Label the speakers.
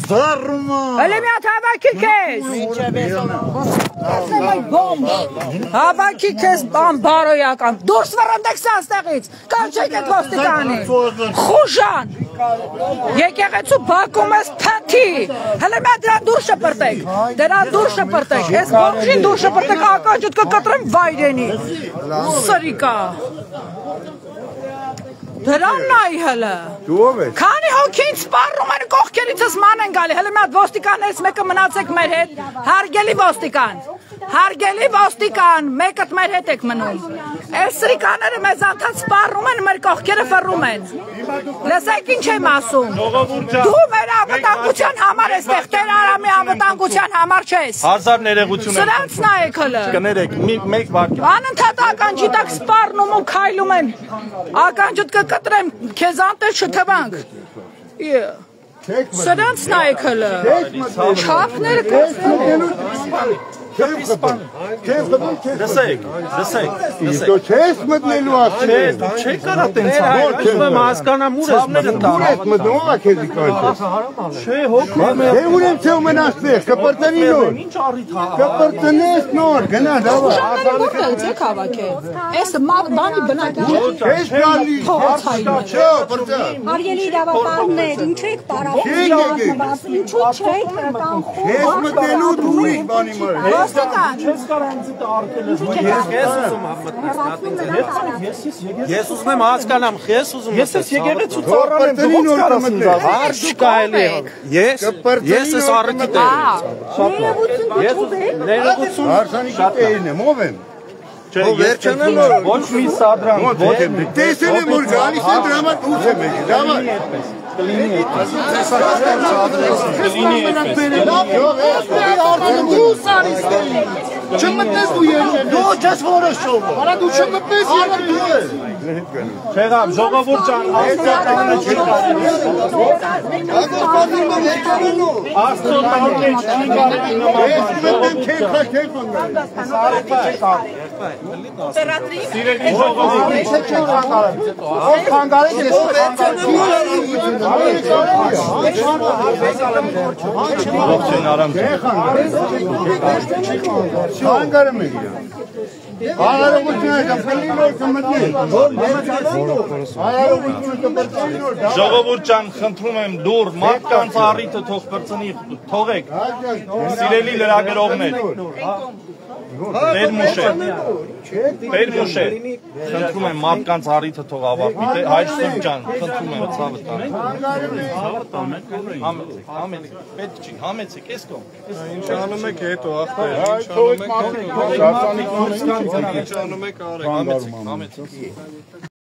Speaker 1: Զարմա։
Speaker 2: Հələ մի հատ հավաքի քեզ։ Հավաքի քեզ բարոյական։ Դուրս վռնդեք ստեղից։ Կանչեք այդ ոստիկանին։ Խուժան։ Եկեղեցու բակում ես փնթի։ Հələ մի հատ դրան դուրս շպրտեք։ Դրան դուրս շպրտեք։ Այս ողջին դուրս շպրտեք ականջդ կկտրեմ վայրենի։ Սրիկա։ Դրան նայ հələ։ Քանի հոգին սպառում են կողքերիցս ման են գալի։ Հələ մի հատ ոստիկաններից մեկը մնացեք մեր հետ։ Հարգելի ոստիկան։ Հարգելի ոստիկան, մեկդ մեր հետ եք մնում։ Այս սրիկաները մեզ անդադ սպառում են, մեր կողքերը ֆռում են։ Լսեք ինչ եմ ասում։ Դու մեր անվտանգության համար ես տեղ, Տեր Արամի անվտանգության համար չես։
Speaker 3: Հազար ներողություն եմ։
Speaker 2: Սրանց նայեք հələ։
Speaker 3: Կներեք, մեկ վարքյան։
Speaker 2: Անընդհատ ականջի տակ սպառնում ու քայլում են։ Ականջդ կկտրեմ, քեզ անտեր չթվանք։ Սրանց նայեք հələ։ Չափները
Speaker 3: Լսեք։
Speaker 1: Դու չես մտնելու ասել։
Speaker 3: Դու չեք կարա տենց ասել։ Հասկանամ ուր ես մտնում։
Speaker 1: Ես մտնում ա քեզ կանչես։
Speaker 3: Չէ, հոգում եմ։
Speaker 1: Դե ուրեմն թե մնացես, կպրտնի նոր։
Speaker 3: Ինչ առիթ հա։
Speaker 1: Կպրտնես նոր, գնա դավա։
Speaker 2: եք հավաքել։ Այս բանի բնակիչ։
Speaker 1: Ես գալի։ Չէ, պրտա։
Speaker 4: Հարգելի իրավապահներ, ինչ եք պարապում, ինչու չեք կանխում։
Speaker 1: Ես մտնելու դու ուրիշ բանի մար։
Speaker 2: Ոստիկան։
Speaker 3: Չես կարող ինձ արկել ես ուզում եմ հասկանամ, ես ուզում եմ եկեղեցու ծառան եմ, դու ո՞նց կարաս ինձ ասել։ Կարելի է։ Ես ես առիթ եմ։ Ներողություն։
Speaker 1: Արսանիկի տերն եմ, ով եմ։
Speaker 3: Չէ, ոչ մի սադրանք, ոչ
Speaker 1: տեսել եմ որ գալիս են դրա համար ուս եմ եկել, դավա։
Speaker 3: կլինի այդպես։
Speaker 1: Չմտնես դու երկու։ Դու չես որոշում։ Արա դու չմտնես երկու։
Speaker 3: Չեղավ, ժողովուրդ ջան, աստվածանը չի կարելի։ Աստծո տակեջ չի կարելի նման։ Սիրելի ժողովուրդ։ Ով խանգարեք ես։ Ողջույն Արամ ջան։
Speaker 1: Խանգարում եք իրան։ Հարարողությունը կպրտնի նոր կմտնի։ Հարարողությունը կպրտնի նոր։
Speaker 3: Ժողովուրդ ջան, խնդրում եմ դուր մարդկանց առիթը թող բրծնի, թողեք։ Սիրելի լրագրողներ։ Տեր-Մուշե, խնդրում եմ մարդկանց առիթը թող ավարտվի, հայր Սուրբ ջան, խնդրում եմ ցավը տանեք։ Համեցեք, պետք չի, համեցեք, ես կողմ։
Speaker 5: Ինչ անում եք հետո, ախպեր, ինչ անում եք արեք, համեցեք։